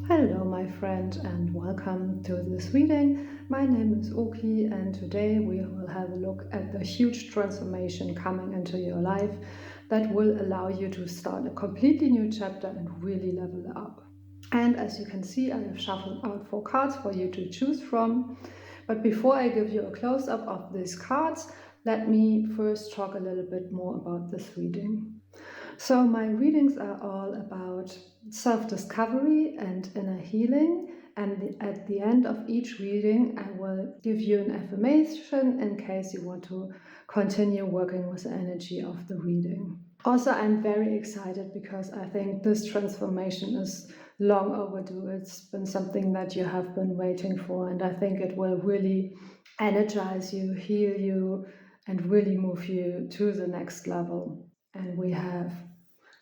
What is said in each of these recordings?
Hello, my friend, and welcome to this reading. My name is Oki, and today we will have a look at the huge transformation coming into your life that will allow you to start a completely new chapter and really level up. And as you can see, I have shuffled out 4 cards for you to choose from. But before I give you a close up of these cards, let me first talk a little bit more about this reading. So, my readings are all about self discovery and inner healing. And at the end of each reading, I will give you an affirmation in case you want to continue working with the energy of the reading. Also, I'm very excited because I think this transformation is long overdue. It's been something that you have been waiting for, and I think it will really energize you, heal you, and really move you to the next level. And we have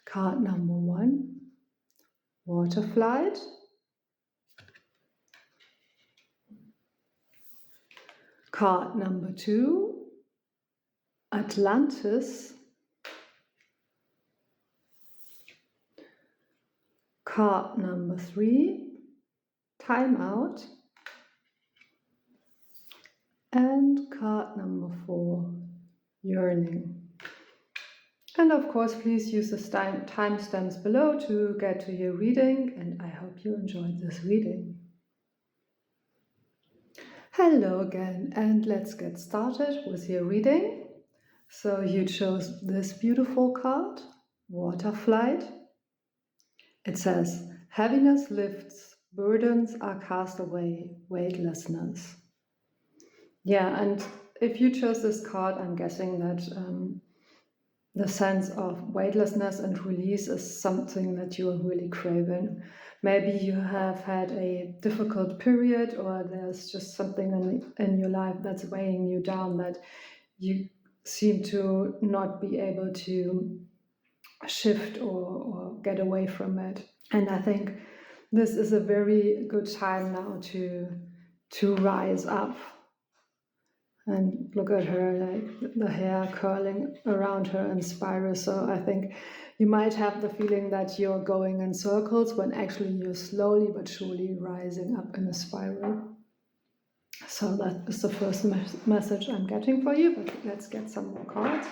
card number 1, Water Flight. Card number 2, Atlantis. Card number 3, Time Out. And card number 4, Yearning. And of course, please use the timestamps below to get to your reading, and I hope you enjoyed this reading. Hello again, and let's get started with your reading. So you chose this beautiful card, Water Flight. It says, heaviness lifts, burdens are cast away, weightlessness. Yeah, and if you chose this card, I'm guessing that the sense of weightlessness and release is something that you are really craving. Maybe you have had a difficult period, or there's just something in your life that's weighing you down that you seem to not be able to shift or get away from it. And I think this is a very good time now to rise up. And look at her, like the hair curling around her in spirals. So I think you might have the feeling that you're going in circles when actually you're slowly but surely rising up in a spiral. So that is the first message I'm getting for you, but let's get some more cards.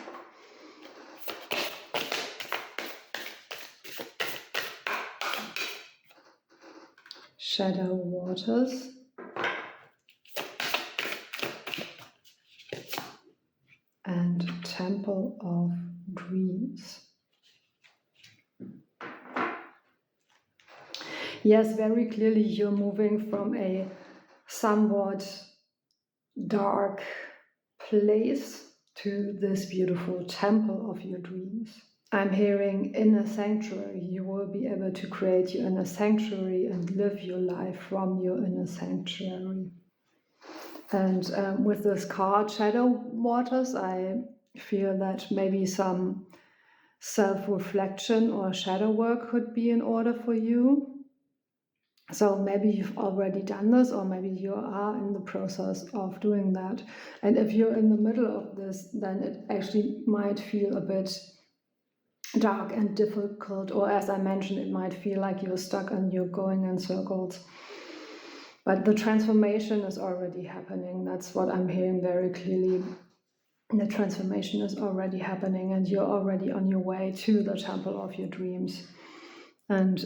Shadow Waters. And Temple of Dreams. Yes, very clearly you're moving from a somewhat dark place to this beautiful temple of your dreams. I'm hearing inner sanctuary. You will be able to create your inner sanctuary and live your life from your inner sanctuary. And with this card, Shadow Waters, I feel that maybe some self-reflection or shadow work could be in order for you. So maybe you've already done this, or maybe you are in the process of doing that. And if you're in the middle of this, then it actually might feel a bit dark and difficult, or as I mentioned, it might feel like you're stuck and you're going in circles. But the transformation is already happening. That's what I'm hearing very clearly. The transformation is already happening, and you're already on your way to the temple of your dreams. And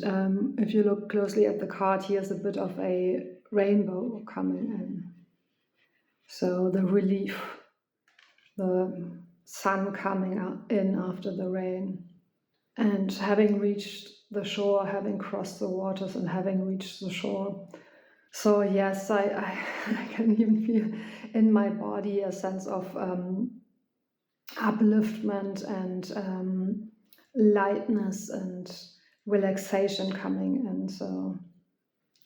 if you look closely at the card, here's a bit of a rainbow coming in. So the relief, the sun coming in after the rain. And having reached the shore, having crossed the waters and having reached the shore. So yes, I can even feel in my body a sense of upliftment and lightness and relaxation coming in. So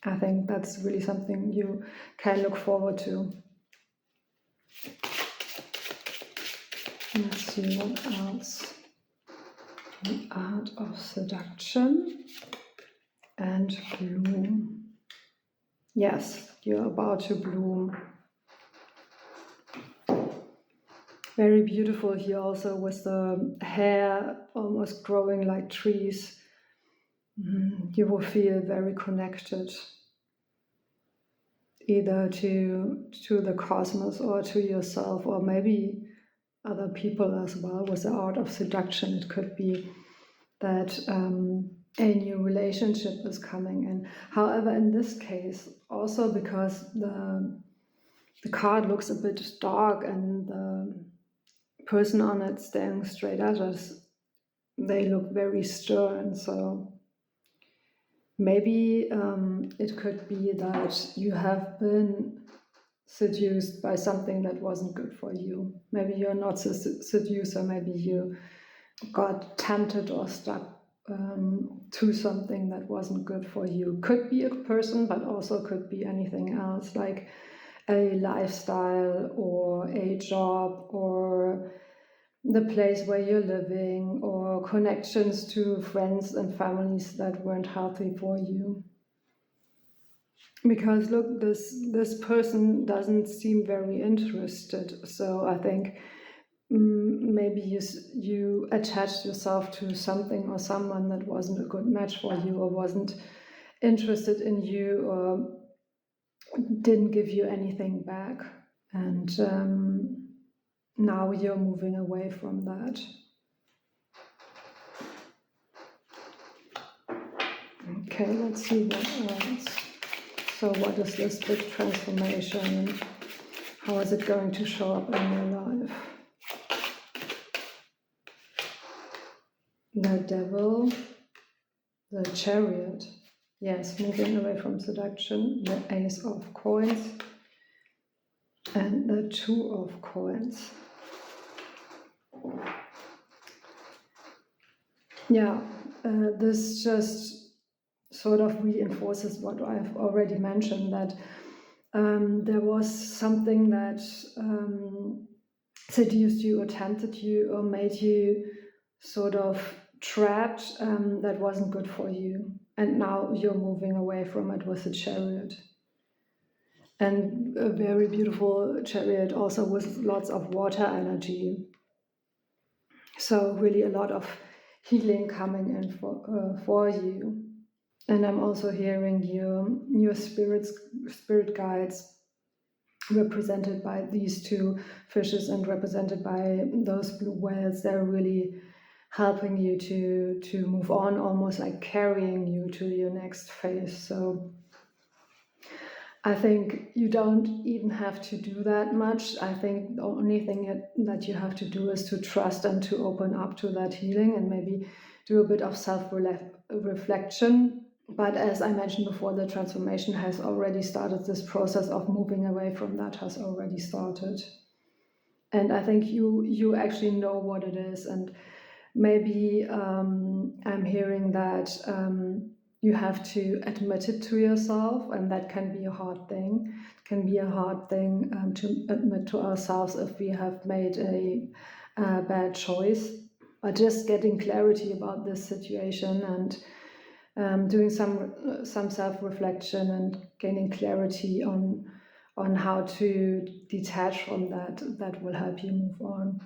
I think that's really something you can look forward to. Let's see what else. The Art of Seduction and Bloom. Yes, you're about to bloom. Very beautiful here also with the hair almost growing like trees. you will feel very connected, either to the cosmos or to yourself, or maybe other people as well. With the art of seduction, it could be that a new relationship is coming in. However, in this case, also because the card looks a bit dark and the person on it staring straight at us, they look very stern. So maybe it could be that you have been seduced by something that wasn't good for you. Maybe you're not a seducer, maybe you got tempted or stuck to something that wasn't good for you. Could be a person, but also could be anything else, like a lifestyle or a job or the place where you're living or connections to friends and families that weren't healthy for you. Because look, this person doesn't seem very interested, so I think maybe you attached yourself to something or someone that wasn't a good match for you, or wasn't interested in you, or didn't give you anything back, and now you're moving away from that. Okay, let's see what else. So what is this big transformation? How is it going to show up in your life? The Devil, the Chariot. Yes, moving away from seduction. The Ace of Coins and the Two of Coins. Yeah, this just sort of reinforces what I've already mentioned, that there was something that seduced you or tempted you or made you sort of trapped, that wasn't good for you. And now you're moving away from it with a Chariot. And a very beautiful Chariot also with lots of water energy. So really a lot of healing coming in for you. And I'm also hearing your spirit guides, represented by these two fishes and represented by those blue whales. They're really helping you to move on, almost like carrying you to your next phase. So I think you don't even have to do that much. I think the only thing that you have to do is to trust and to open up to that healing, and maybe do a bit of self-reflection. But as I mentioned before, the transformation has already started. This process of moving away from that has already started. And I think you actually know what it is. And maybe I'm hearing that you have to admit it to yourself, and that can be a hard thing. It can be a hard thing to admit to ourselves if we have made a bad choice. But just getting clarity about this situation and doing some self-reflection and gaining clarity on how to detach from that will help you move on.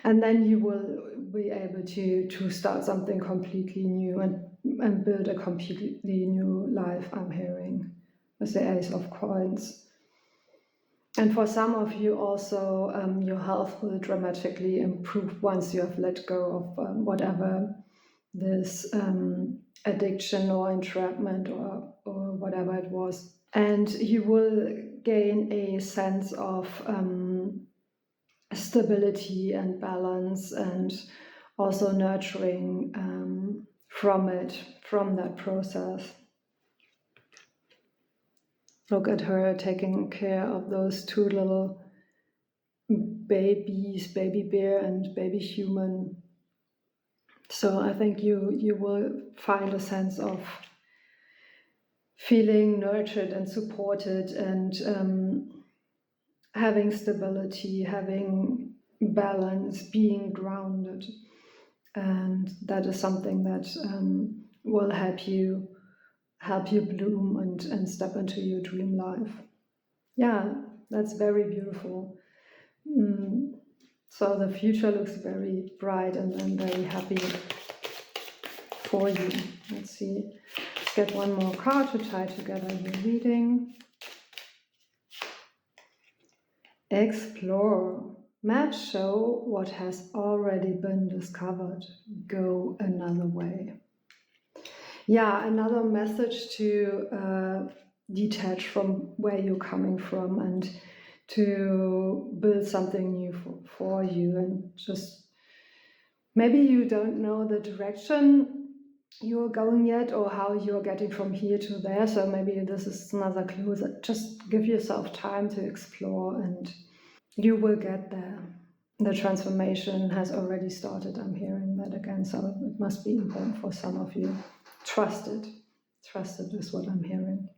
And then you will be able to start something completely new and build a completely new life, I'm hearing, with the Ace of Coins. And for some of you also, your health will dramatically improve once you have let go of whatever this addiction or entrapment or whatever it was. And you will gain a sense of stability and balance, and also nurturing from that process. Look at her taking care of those two little babies, baby bear and baby human. So I think you will find a sense of feeling nurtured and supported, and having stability, having balance, being grounded. And that is something that will help you bloom and step into your dream life. Yeah, that's very beautiful. So the future looks very bright, and I'm very happy for you. Let's see. Let's get one more card to tie together your reading. Explore. Maps show what has already been discovered. Go another way. Yeah, another message to detach from where you're coming from and to build something new for you. And just maybe you don't know the direction you're going yet or how you're getting from here to there. So maybe this is another clue that just give yourself time to explore and you will get there. The transformation has already started. I'm hearing that again, so it must be important for some of you. Trust it. Trust it is what I'm hearing.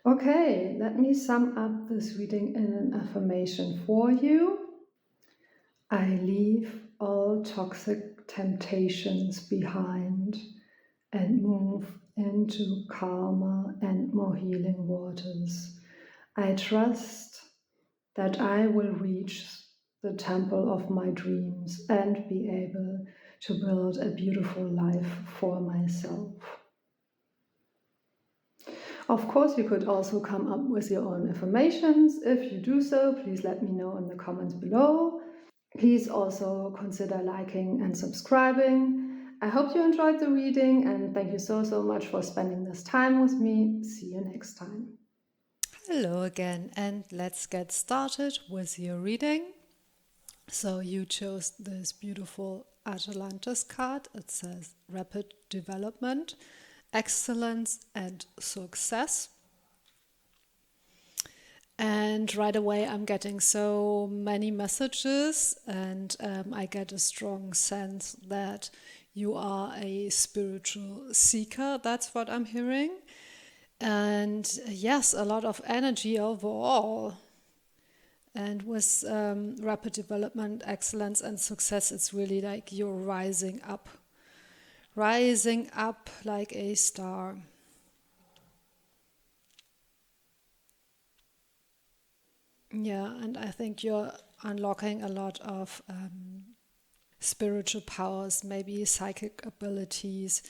Okay, let me sum up this reading in an affirmation for you. I leave all toxic temptations behind and move into calmer and more healing waters. I trust that I will reach the temple of my dreams and be able to build a beautiful life for myself. Of course, you could also come up with your own affirmations. If you do so, please let me know in the comments below. Please also consider liking and subscribing. I hope you enjoyed the reading and thank you so much for spending this time with me. See you next time. Hello again, and let's get started with your reading. So you chose this beautiful Atlantis card. It says rapid development, excellence and success. And right away I'm getting so many messages and I get a strong sense that you are a spiritual seeker. That's what I'm hearing. And yes, a lot of energy overall. And with rapid development, excellence and success, it's really like you're rising up like a star. Yeah, and I think you're unlocking a lot of spiritual powers, maybe psychic abilities,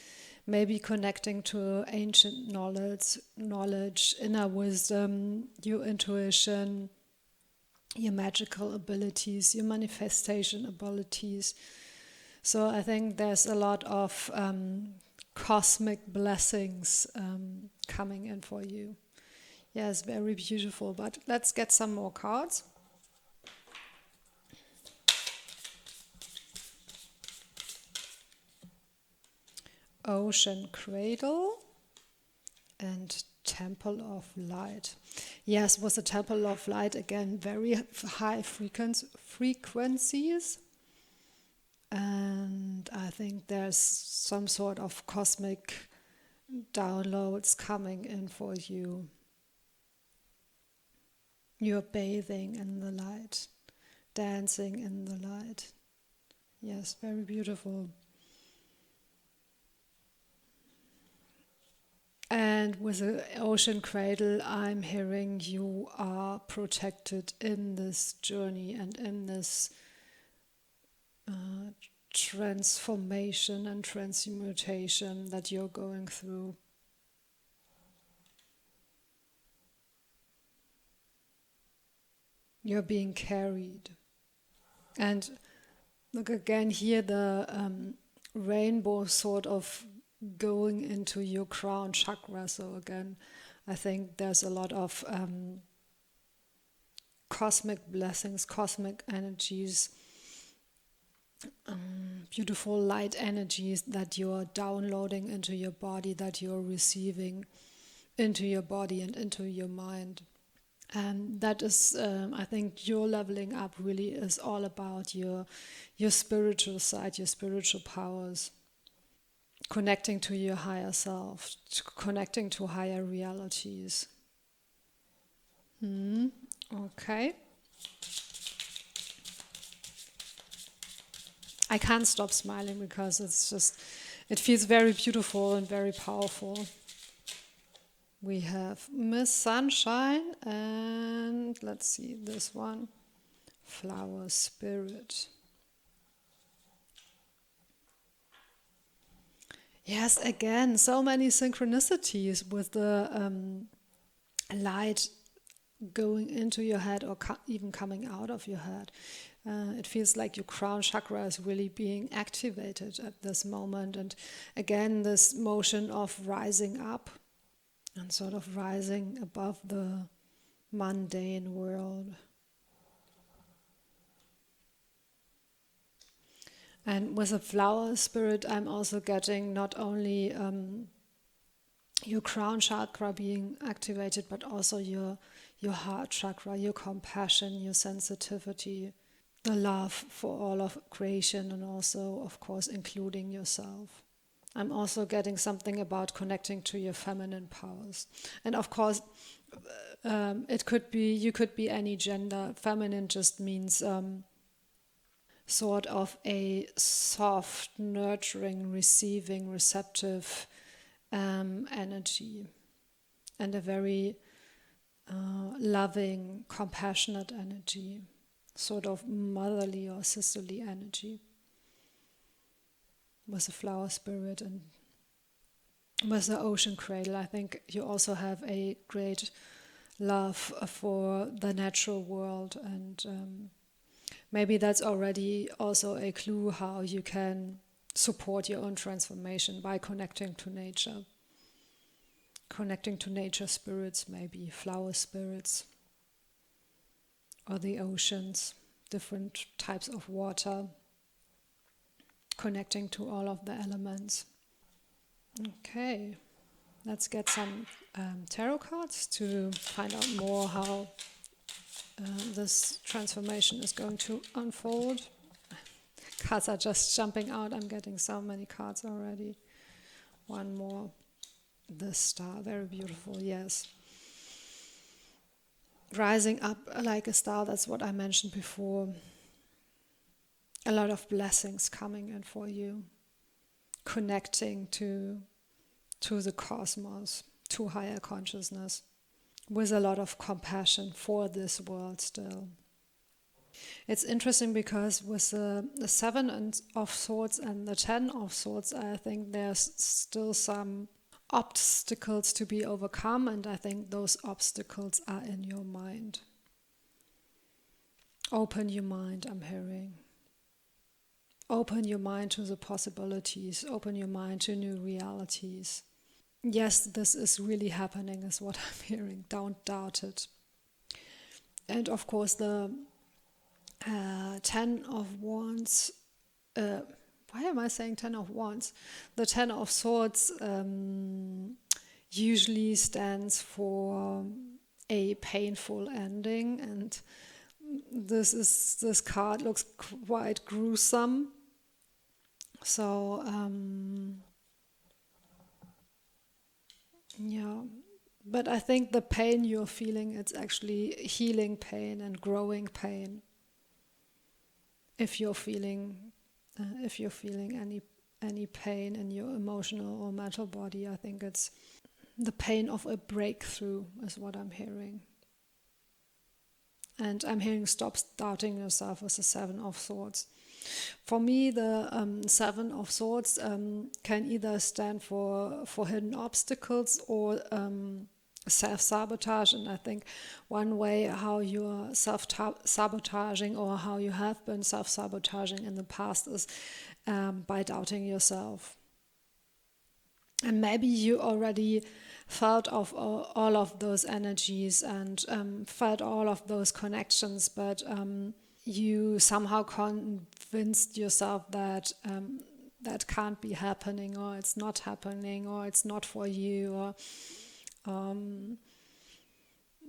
maybe connecting to ancient knowledge, inner wisdom, your intuition, your magical abilities, your manifestation abilities. So I think there's a lot of cosmic blessings coming in for you. Yes, very beautiful. But let's get some more cards. Ocean Cradle and Temple of Light. Yes, with the Temple of Light, again, very high frequencies. And I think there's some sort of cosmic downloads coming in for you. You're bathing in the light, dancing in the light. Yes, very beautiful. And with the ocean cradle, I'm hearing you are protected in this journey and in this transformation and transmutation that you're going through. You're being carried. And look again here, the rainbow sort of going into your crown chakra. So again, I think there's a lot of cosmic blessings, cosmic energies, beautiful light energies that you're downloading into your body, that you're receiving into your body and into your mind. And that is, I think your leveling up really is all about your spiritual side, your spiritual powers, connecting to your higher self, connecting to higher realities. Okay. I can't stop smiling because it feels very beautiful and very powerful. We have Miss Sunshine and let's see this one, Flower Spirit. Yes, again, so many synchronicities with the light going into your head or even coming out of your head. It feels like your crown chakra is really being activated at this moment. And again, this motion of rising up and sort of rising above the mundane world. And with a flower spirit, I'm also getting not only your crown chakra being activated, but also your heart chakra, your compassion, your sensitivity, the love for all of creation, and also, of course, including yourself. I'm also getting something about connecting to your feminine powers. And of course, you could be any gender. Feminine just means sort of a soft, nurturing, receiving, receptive energy, and a very loving, compassionate energy, sort of motherly or sisterly energy. With the flower spirit and with the ocean cradle, I think you also have a great love for the natural world, and maybe that's already also a clue how you can support your own transformation by connecting to nature. Connecting to nature spirits, maybe flower spirits, or the oceans, different types of water, connecting to all of the elements. Okay, let's get some tarot cards to find out more how this transformation is going to unfold. Cards are just jumping out. I'm getting so many cards already. One more. The star, very beautiful, yes. Rising up like a star, that's what I mentioned before. A lot of blessings coming in for you. Connecting to the cosmos, to higher consciousness, with a lot of compassion for this world still. It's interesting because with the 7 of Swords and the 10 of Swords, I think there's still some obstacles to be overcome, and I think those obstacles are in your mind. Open your mind, I'm hearing. Open your mind to the possibilities, open your mind to new realities. Yes, this is really happening, is what I'm hearing. Don't doubt it. And of course, the 10 of Wands, why am I saying 10 of Wands? The 10 of Swords usually stands for a painful ending, and this card looks quite gruesome. So yeah, but I think the pain you're feeling, it's actually healing pain and growing pain. If you're feeling any pain in your emotional or mental body, I think it's the pain of a breakthrough is what I'm hearing. And I'm hearing stop doubting yourself with the 7 of Swords. For me, the 7 of Swords can either stand for hidden obstacles or self-sabotage. And I think one way how you are self-sabotaging or how you have been self-sabotaging in the past is by doubting yourself. And maybe you already felt of all of those energies and felt all of those connections, but you somehow convinced yourself that that can't be happening, or it's not happening, or it's not for you, or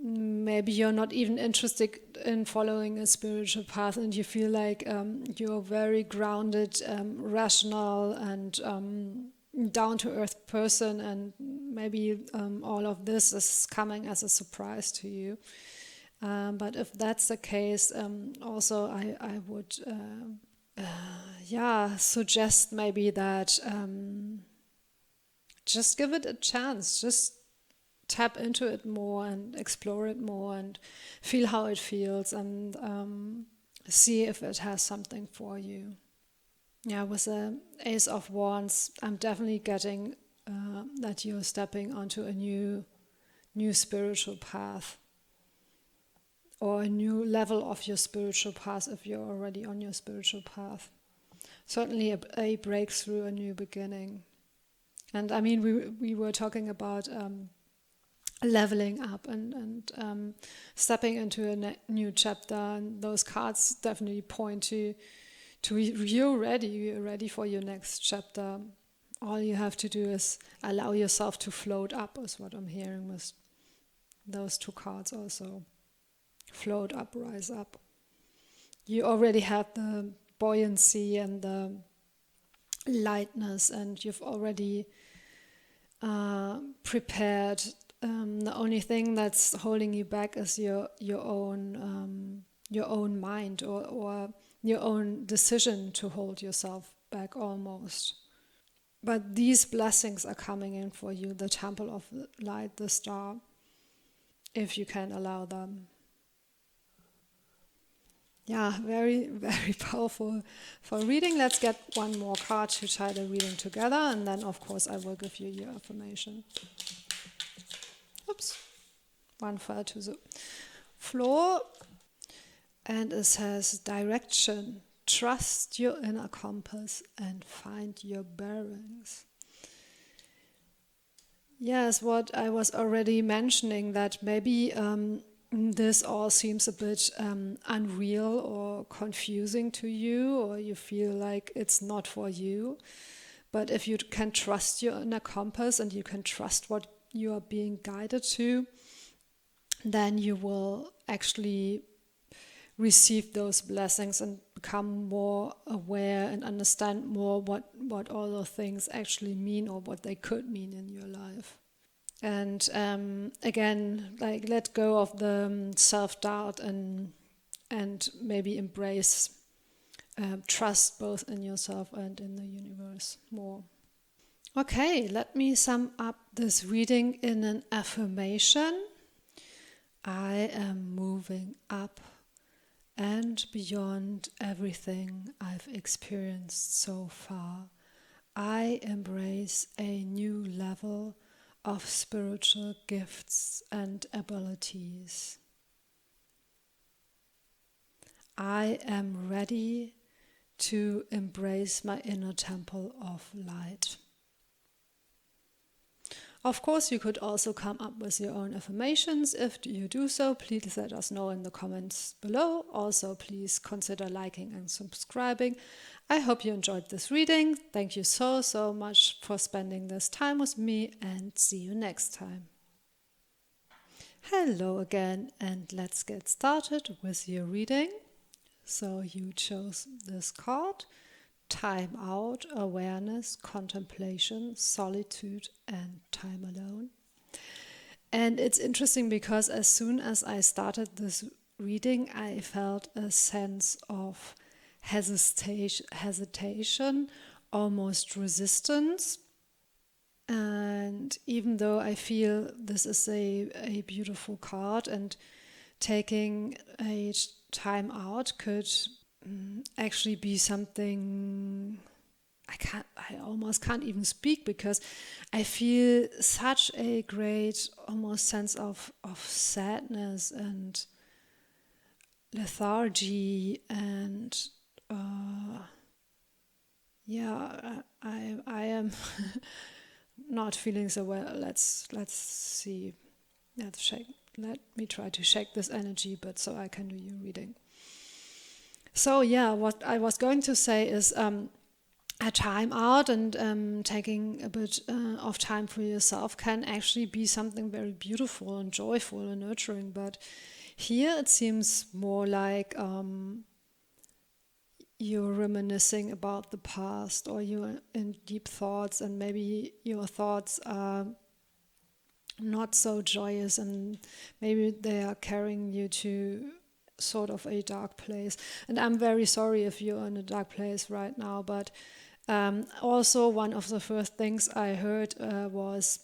maybe you're not even interested in following a spiritual path, and you feel like you're a very grounded, rational, and down-to-earth person, and maybe all of this is coming as a surprise to you. But if that's the case, also I would suggest maybe that just give it a chance, just tap into it more and explore it more and feel how it feels, and see if it has something for you. Yeah, with the Ace of Wands, I'm definitely getting that you're stepping onto a new spiritual path, or a new level of your spiritual path if you're already on your spiritual path. Certainly a breakthrough, a new beginning. And I mean, we were talking about leveling up and stepping into a new chapter, and those cards definitely point to you're ready for your next chapter. All you have to do is allow yourself to float up, is what I'm hearing with those two cards also. Float up, rise up. You already have the buoyancy and the lightness, and you've already prepared. The only thing that's holding you back is your own mind, or your own decision to hold yourself back almost. But these blessings are coming in for you, the temple of the light, the star, if you can allow them. Yeah, very, very powerful for reading. Let's get one more card to tie the reading together, and then of course I will give you your affirmation. Oops, one fell to the floor, and it says direction. Trust your inner compass and find your bearings. Yes, what I was already mentioning, that maybe this all seems a bit unreal or confusing to you, or you feel like it's not for you. But if you can trust your inner compass and you can trust what you are being guided to, then you will actually receive those blessings and become more aware and understand more what all those things actually mean, or what they could mean in your life. And again, like, let go of the self-doubt and maybe embrace trust both in yourself and in the universe more. Okay, let me sum up this reading in an affirmation. I am moving up and beyond everything I've experienced so far. I embrace a new level of spiritual gifts and abilities. I am ready to embrace my inner temple of light. Of course, you could also come up with your own affirmations. If you do so, please let us know in the comments below. Also, please consider liking and subscribing. I hope you enjoyed this reading. Thank you so much for spending this time with me, and see you next time. Hello again, and let's get started with your reading. So you chose this card: time out, awareness, contemplation, solitude, and time alone. And it's interesting because as soon as I started this reading, I felt a sense of hesitation, almost resistance. And even though I feel this is a beautiful card, and taking a time out could actually be something I almost can't even speak, because I feel such a great almost sense of sadness and lethargy, and I am not feeling so well. Let's see. Let me try to shake this energy, but so I can do your reading. So yeah, what I was going to say is a time out and taking a bit of time for yourself can actually be something very beautiful and joyful and nurturing. But here it seems more like you're reminiscing about the past, or you're in deep thoughts, and maybe your thoughts are not so joyous, and maybe they are carrying you to sort of a dark place. And I'm very sorry if you're in a dark place right now, but also one of the first things I heard was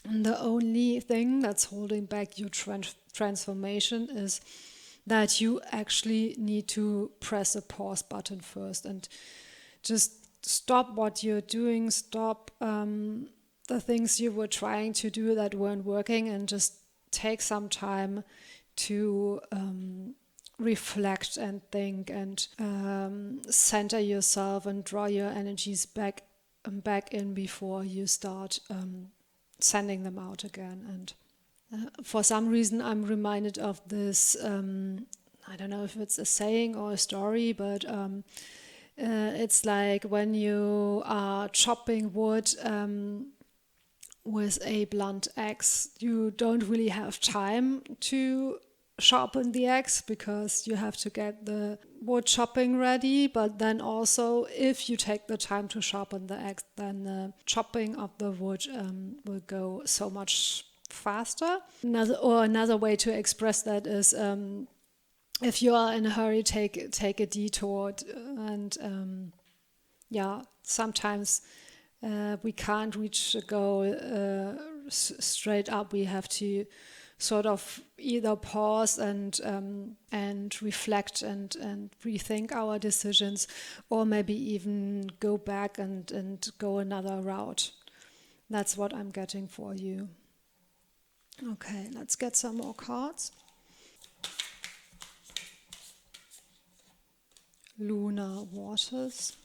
the only thing that's holding back your transformation is that you actually need to press a pause button first. And just stop what you're doing, stop the things you were trying to do that weren't working, and just take some time to reflect and think and center yourself and draw your energies back in before you start sending them out again. And for some reason I'm reminded of this, I don't know if it's a saying or a story, but it's like when you are chopping wood with a blunt axe, you don't really have time to sharpen the axe because you have to get the wood chopping ready. But then also, if you take the time to sharpen the axe, then the chopping of the wood will go so much faster. Another way to express that is, if you are in a hurry, take a detour, and sometimes we can't reach a goal straight up. We have to sort of either pause and reflect and rethink our decisions, or maybe even go back and go another route. That's what I'm getting for you. Okay, let's get some more cards. Lunar waters.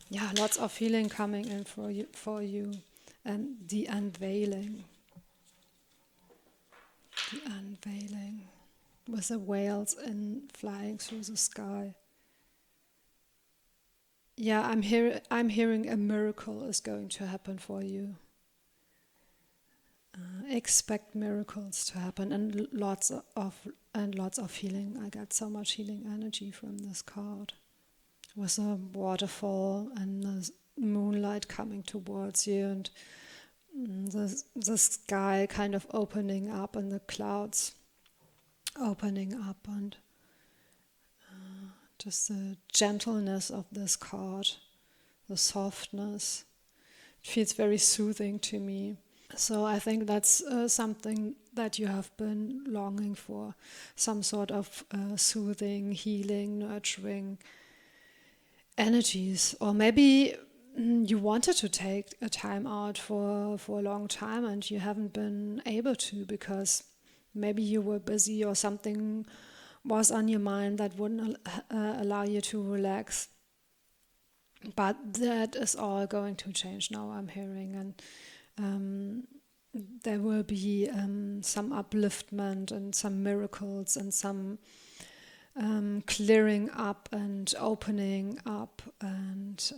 Yeah, lots of healing coming in for you. And the unveiling. The unveiling. With the whales flying through the sky. Yeah, I'm hearing a miracle is going to happen for you. Expect miracles to happen, and lots of healing. I got so much healing energy from this card. With a waterfall and the moonlight coming towards you, and the sky kind of opening up, and the clouds opening up, and just the gentleness of this card, the softness. It feels very soothing to me. So I think that's something that you have been longing for, some sort of soothing, healing, nurturing energies. Or maybe you wanted to take a time out for a long time and you haven't been able to because maybe you were busy or something was on your mind that wouldn't allow you to relax. But that is all going to change now, I'm hearing, and there will be some upliftment and some miracles and some clearing up and opening up, and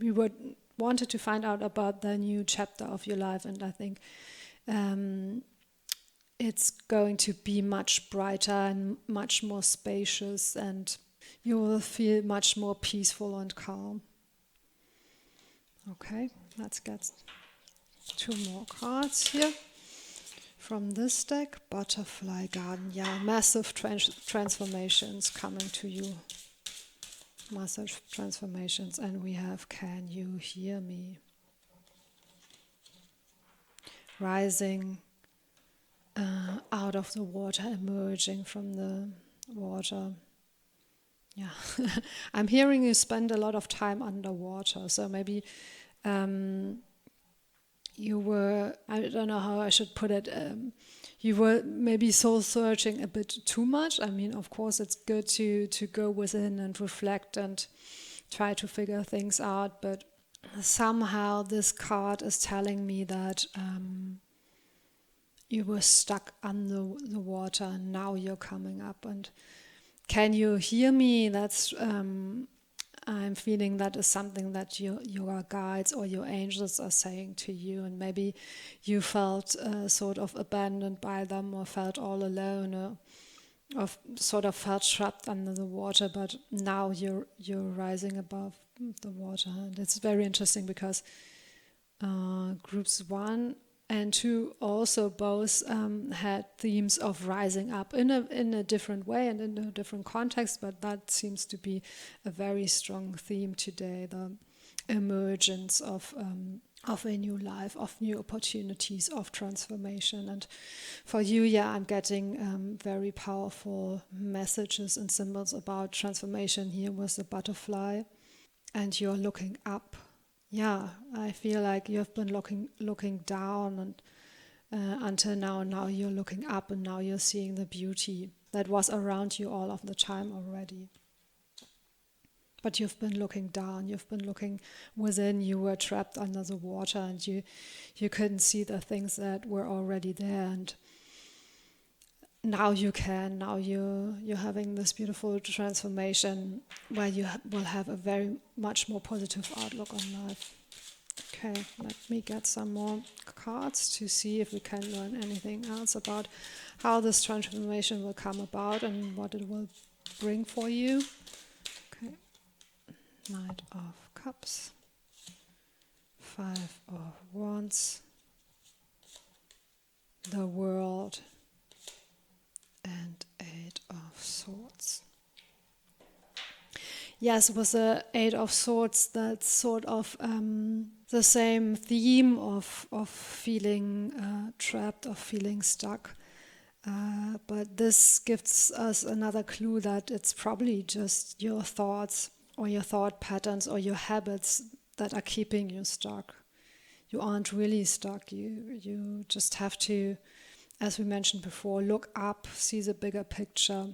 we wanted to find out about the new chapter of your life, and I think it's going to be much brighter and much more spacious, and you will feel much more peaceful and calm. Okay, let's get 2 more cards here from this deck. Butterfly Garden. Yeah, massive transformations coming to you. Massive transformations. And we have Can You Hear Me? Rising out of the water, emerging from the water. Yeah, I'm hearing you spend a lot of time underwater, so maybe you were, I don't know how I should put it, you were maybe soul searching a bit too much. I mean, of course, it's good to go within and reflect and try to figure things out, but somehow this card is telling me that you were stuck under the water and now you're coming up. And can you hear me? That's I'm feeling that is something that your guides or your angels are saying to you, and maybe you felt sort of abandoned by them, or felt all alone, or sort of felt trapped under the water. But now you're rising above the water, and it's very interesting because groups 1 and 2 also both had themes of rising up in a different way and in a different context, but that seems to be a very strong theme today, the emergence of of a new life, of new opportunities, of transformation. And for you, yeah, I'm getting very powerful messages and symbols about transformation here with the butterfly. And you're looking up. Yeah, I feel like you've been looking down, and until now you're looking up, and now you're seeing the beauty that was around you all of the time already. But you've been looking down, you've been looking within, you were trapped under the water, and you couldn't see the things that were already there, and now you can. Now you're having this beautiful transformation where you will have a very much more positive outlook on life. Okay, let me get some more cards to see if we can learn anything else about how this transformation will come about and what it will bring for you. Okay, Knight of Cups, 5 of Wands, the World, and 8 of Swords. Yes, with the 8 of Swords, that's sort of the same theme of feeling trapped, of feeling stuck. But this gives us another clue that it's probably just your thoughts or your thought patterns or your habits that are keeping you stuck. You aren't really stuck. You just have to, as we mentioned before, look up, see the bigger picture,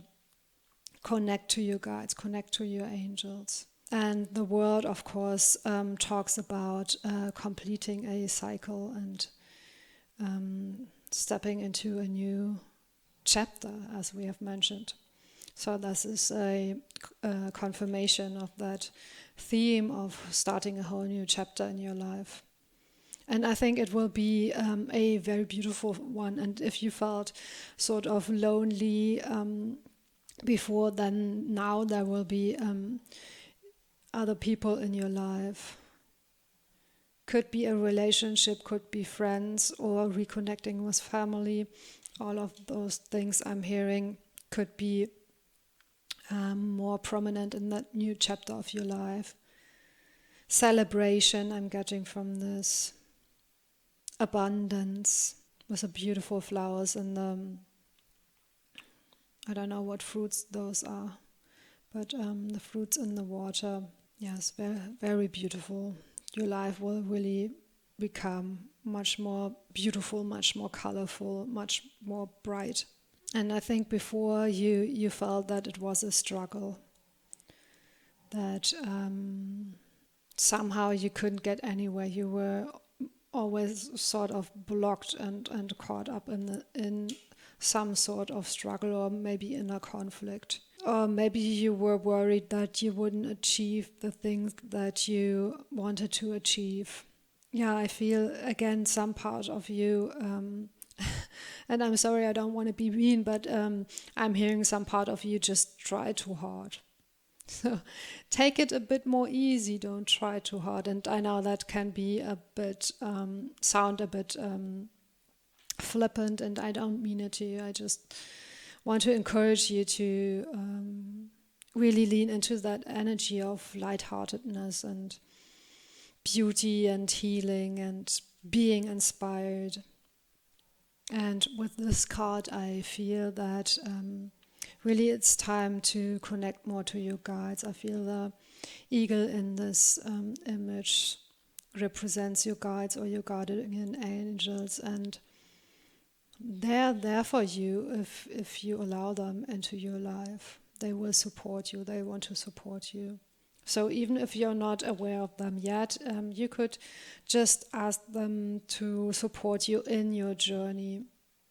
connect to your guides, connect to your angels. And the World, of course, talks about completing a cycle and stepping into a new chapter, as we have mentioned. So this is a confirmation of that theme of starting a whole new chapter in your life. And I think it will be a very beautiful one. And if you felt sort of lonely before, then now there will be other people in your life. Could be a relationship, could be friends, or reconnecting with family. All of those things I'm hearing could be more prominent in that new chapter of your life. Celebration I'm getting from this. Abundance with the beautiful flowers and I don't know what fruits those are, but the fruits in the water. Yes, very, very beautiful. Your life will really become much more beautiful, much more colorful, much more bright. And I think before you felt that it was a struggle, that somehow you couldn't get anywhere. You were always sort of blocked and caught up in some sort of struggle, or maybe in a conflict. Or maybe you were worried that you wouldn't achieve the things that you wanted to achieve. Yeah, I feel, again, some part of you, and I'm sorry, I don't want to be mean, but I'm hearing some part of you just try too hard. So take it a bit more easy, don't try too hard. And I know that can be a bit, sound a bit flippant, and I don't mean it to you. I just want to encourage you to really lean into that energy of lightheartedness and beauty and healing and being inspired. And with this card, I feel that really it's time to connect more to your guides. I feel the eagle in this image represents your guides or your guardian angels, and they're there for you if you allow them into your life. They will support you. They want to support you. So even if you're not aware of them yet, you could just ask them to support you in your journey.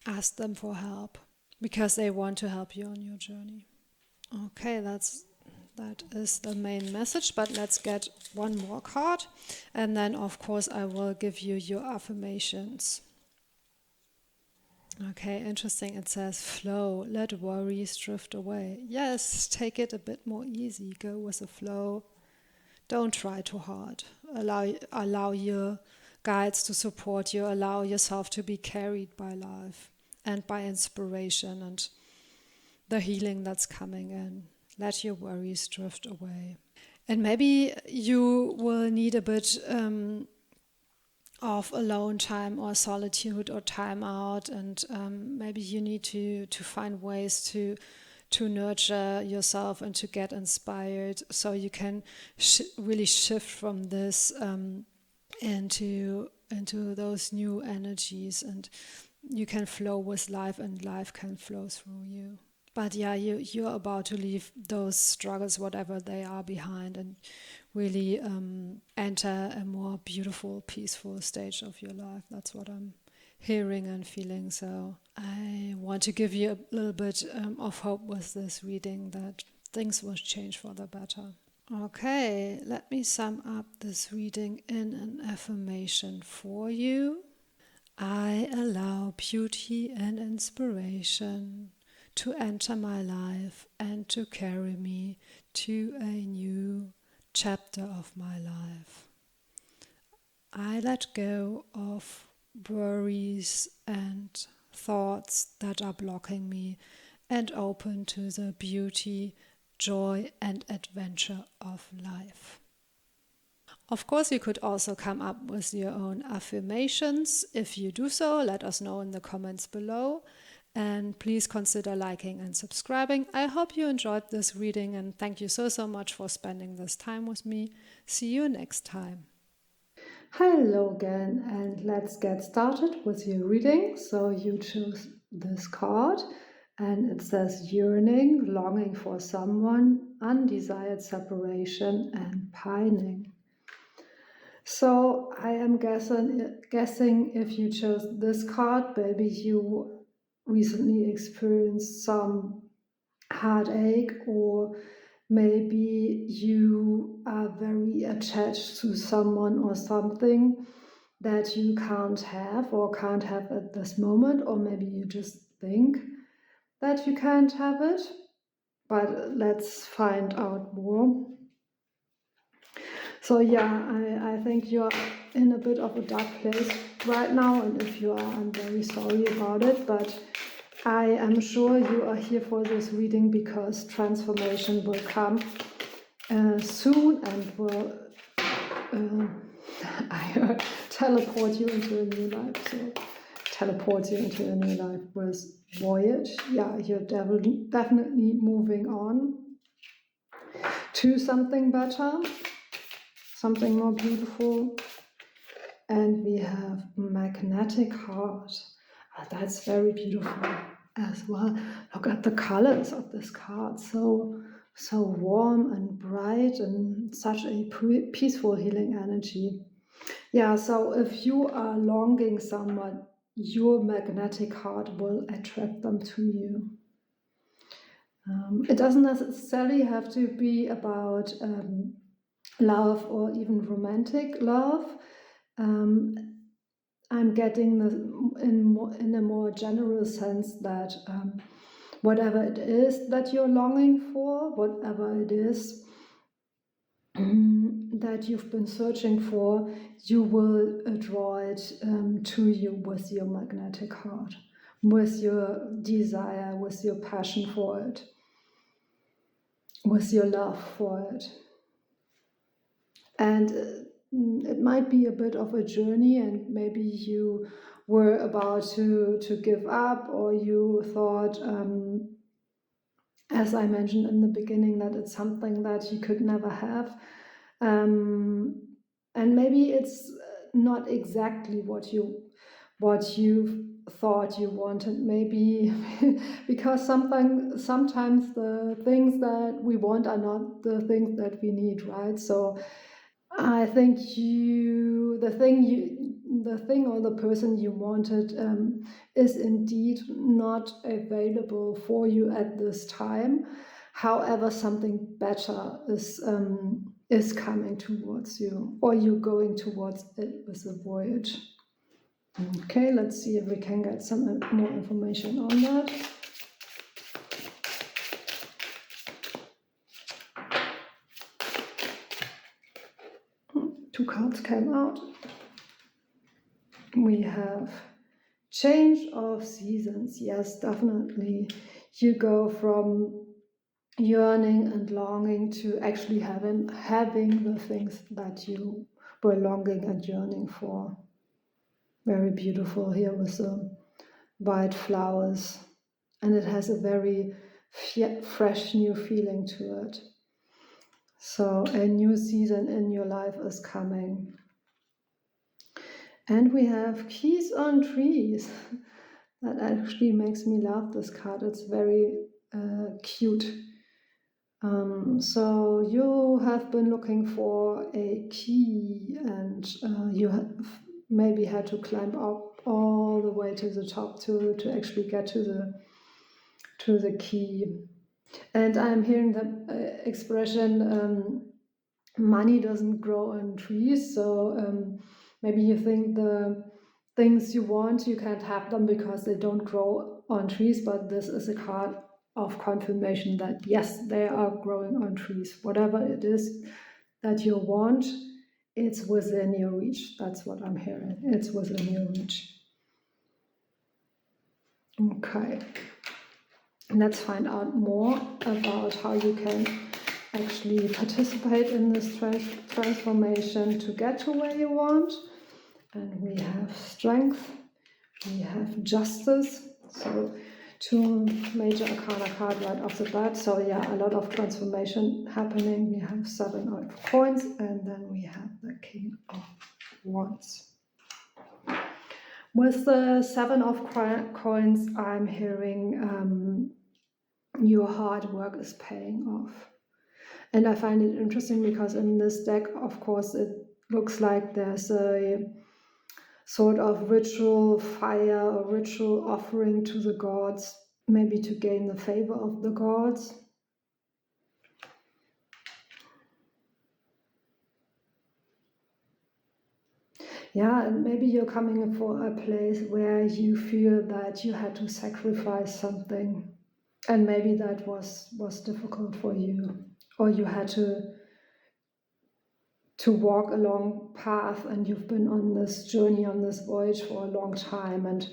Ask them for help, because they want to help you on your journey. Okay, that is the main message, but let's get one more card. And then, of course, I will give you your affirmations. Okay, interesting. It says, flow, let worries drift away. Yes, take it a bit more easy. Go with the flow. Don't try too hard. Allow your guides to support you. Allow yourself to be carried by life and by inspiration and the healing that's coming in. Let your worries drift away. And maybe you will need a bit of alone time or solitude or time out, and maybe you need to find ways to nurture yourself and to get inspired, so you can really shift from this into those new energies, and you can flow with life and life can flow through you. But yeah, you're about to leave those struggles, whatever they are, behind, and really enter a more beautiful, peaceful stage of your life. That's what I'm hearing and feeling. So I want to give you a little bit of hope with this reading, that things will change for the better. Okay, let me sum up this reading in an affirmation for you. I allow beauty and inspiration to enter my life and to carry me to a new chapter of my life. I let go of worries and thoughts that are blocking me and open to the beauty, joy, and adventure of life. Of course, you could also come up with your own affirmations. If you do so, let us know in the comments below. And please consider liking and subscribing. I hope you enjoyed this reading, and thank you so much for spending this time with me. See you next time. Hello again, and let's get started with your reading. So you choose this card, and it says yearning, longing for someone, undesired separation, and pining. So I am guessing if you chose this card, maybe you recently experienced some heartache, or maybe you are very attached to someone or something that you can't have or can't have at this moment, or maybe you just think that you can't have it. But let's find out more. So yeah, I think you're in a bit of a dark place right now, and if you are, I'm very sorry about it, but I am sure you are here for this reading because transformation will come soon and will teleport you into a new life. So teleport you into a new life with voyage. Yeah, you're definitely moving on to something better, something more beautiful. And we have magnetic heart. That's very beautiful as well. Look at the colors of this card. So warm and bright, and such a peaceful healing energy. Yeah, so if you are longing someone, your magnetic heart will attract them to you. It doesn't necessarily have to be about love or even romantic love. I'm getting in a more general sense that whatever it is that you're longing for, whatever it is that you've been searching for, you will draw it to you with your magnetic heart, with your desire, with your passion for it, with your love for it. And it might be a bit of a journey, and maybe you were about to give up, or you thought, as I mentioned in the beginning, that it's something that you could never have. And maybe it's not exactly what you thought you wanted, maybe because sometimes the things that we want are not the things that we need, right? So I think the thing or the person you wanted is indeed not available for you at this time. However, something better is coming towards you, or you're going towards it with the voyage. Okay, let's see if we can get some more information on that. Two cards came out. We have change of seasons. Yes, definitely. You go from yearning and longing to actually having the things that you were longing and yearning for. Very beautiful here with the white flowers. And it has a very fresh new feeling to it. So a new season in your life is coming. And we have keys on trees. That actually makes me laugh, this card. It's very cute. So you have been looking for a key, and you have maybe had to climb up all the way to the top to actually get to the key. And I'm hearing the expression, money doesn't grow on trees. So maybe you think the things you want, you can't have them because they don't grow on trees, but this is a card of confirmation that yes, they are growing on trees. Whatever it is that you want, it's within your reach. That's what I'm hearing. It's within your reach. Okay. Let's find out more about how you can actually participate in this transformation to get to where you want. And we have strength, we have justice. So 2 major arcana card right off the bat. So yeah, a lot of transformation happening. We have 7 of coins, and then we have the King of Wands. With the 7 of coins, I'm hearing your hard work is paying off. And I find it interesting because in this deck, of course, it looks like there's a sort of ritual fire or ritual offering to the gods, maybe to gain the favor of the gods. Yeah, and maybe you're coming for a place where you feel that you had to sacrifice something. And maybe that was difficult for you, or you had to walk a long path, and you've been on this journey, on this voyage for a long time, and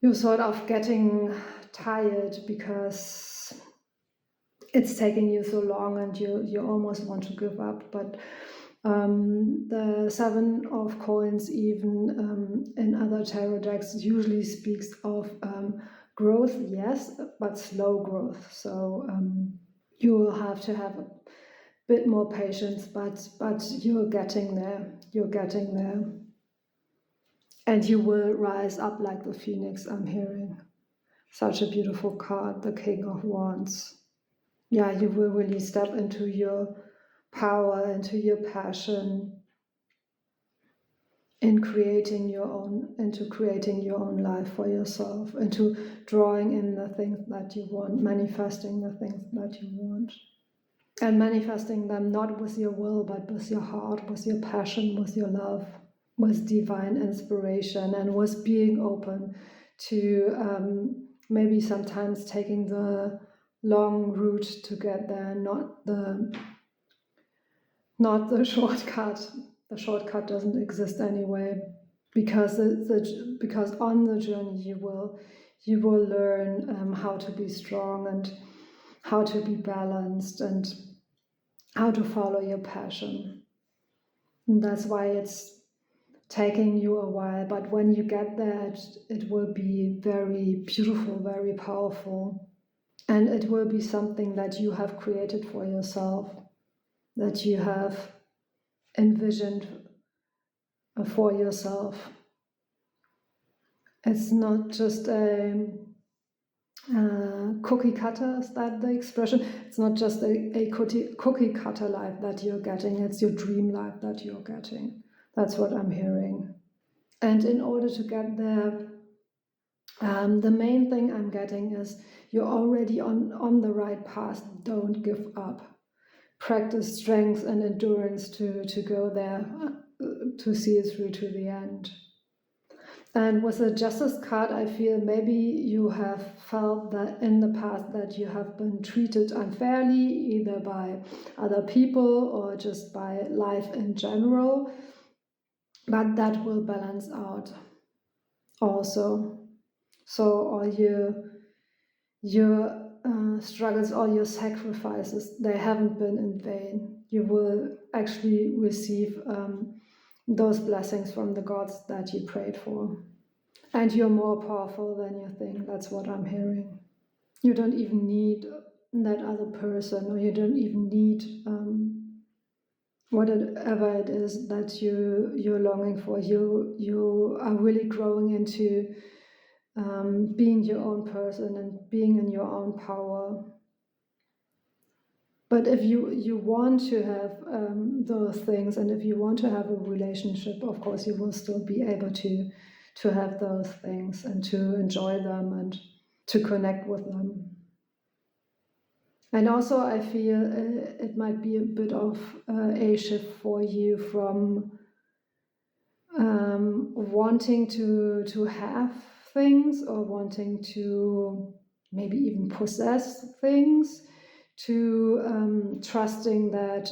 you're sort of getting tired because it's taking you so long, and you almost want to give up. But the 7 of coins, even in other tarot decks, usually speaks of growth, yes, but slow growth. So you will have to have a bit more patience, but you're getting there. You're getting there. And you will rise up like the phoenix, I'm hearing. Such a beautiful card, the King of Wands. Yeah, you will really step into your power, into your passion, into creating your own life for yourself, into drawing in the things that you want, manifesting the things that you want. And manifesting them not with your will, but with your heart, with your passion, with your love, with divine inspiration, and with being open to maybe sometimes taking the long route to get there, not the shortcut. The shortcut doesn't exist anyway, because because on the journey you will learn how to be strong and how to be balanced and how to follow your passion. And that's why it's taking you a while, but when you get there, it will be very beautiful, very powerful, and it will be something that you have created for yourself, that you have envisioned for yourself. It's not just a cookie cutter, is that the expression? It's not just a cookie cutter life that you're getting, it's your dream life that you're getting. That's what I'm hearing. And in order to get there, the main thing I'm getting is you're already on the right path. Don't give up. Practice strength and endurance to go there, to see it through to the end. And with the Justice card, I feel maybe you have felt that in the past that you have been treated unfairly, either by other people or just by life in general. But that will balance out also. So all your struggles, all your sacrifices, they haven't been in vain. You will actually receive those blessings from the gods that you prayed for. And you're more powerful than you think. That's what I'm hearing. You don't even need that other person, or you don't even need whatever it is that you're longing for. You are really growing into being your own person and being in your own power. But if you want to have those things, and if you want to have a relationship, of course, you will still be able to have those things and to enjoy them and to connect with them. And also, I feel it might be a bit of a shift for you from wanting to have things, or wanting to maybe even possess things, to trusting that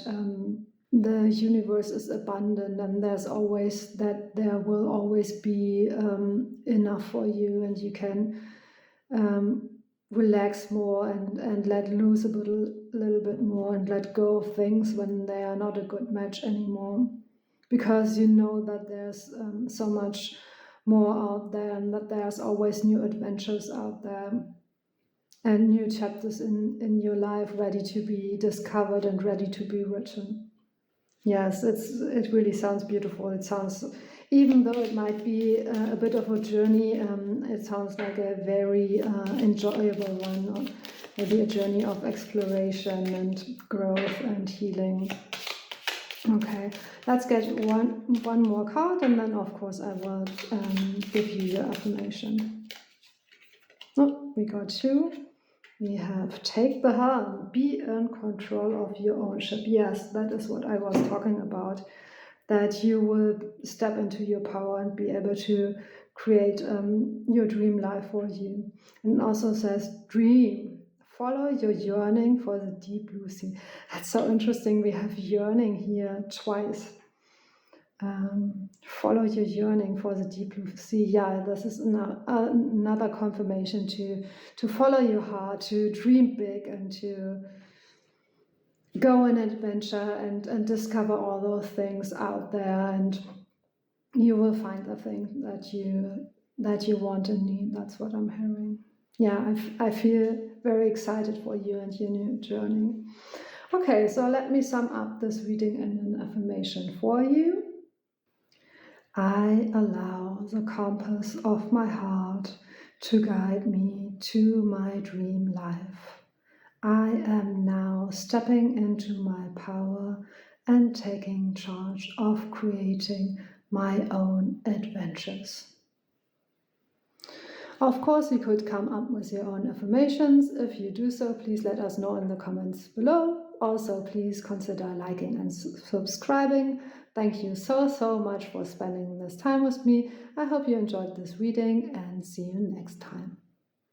the universe is abundant, and there will always be enough for you, and you can relax more and let loose a little bit more, and let go of things when they are not a good match anymore, because you know that there's so much more out there, and that there's always new adventures out there and new chapters in your life ready to be discovered and ready to be written. Yes, it really sounds beautiful. It sounds, even though it might be a bit of a journey, it sounds like a very enjoyable one, or maybe a journey of exploration and growth and healing. Okay, let's get one more card, and then of course I will give you your affirmation. Oh, we got two. We have take the helm, be in control of your own ship. Yes, that is what I was talking about, that you will step into your power and be able to create your dream life for you. And it also says dream, follow your yearning for the deep blue sea. That's so interesting. We have yearning here twice. Follow your yearning for the deep blue sea. Yeah, this is another confirmation to follow your heart, to dream big, and to go on adventure and discover all those things out there, and you will find the thing that you want and need. That's what I'm hearing. Yeah, I feel very excited for you and your new journey. Okay, so let me sum up this reading in an affirmation for you. I allow the compass of my heart to guide me to my dream life. I am now stepping into my power and taking charge of creating my own adventures. Of course, you could come up with your own affirmations. If you do so, please let us know in the comments below. Also, please consider liking and subscribing. Thank you so much for spending this time with me. I hope you enjoyed this reading, and see you next time.